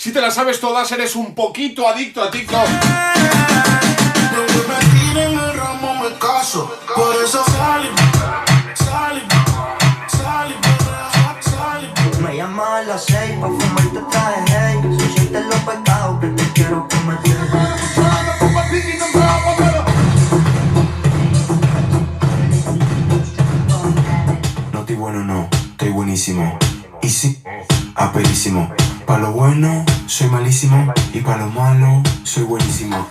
Si te las sabes todas, eres un poquito adicto a TikTok. Por eso me llama a las 6 pa' fumarte traje, hey. Si sientes los pecados que te quiero cometer. No estoy bueno, no, estoy buenísimo. Y sí, aperísimo. Pa' lo bueno, soy malísimo. Y pa' lo malo, soy buenísimo.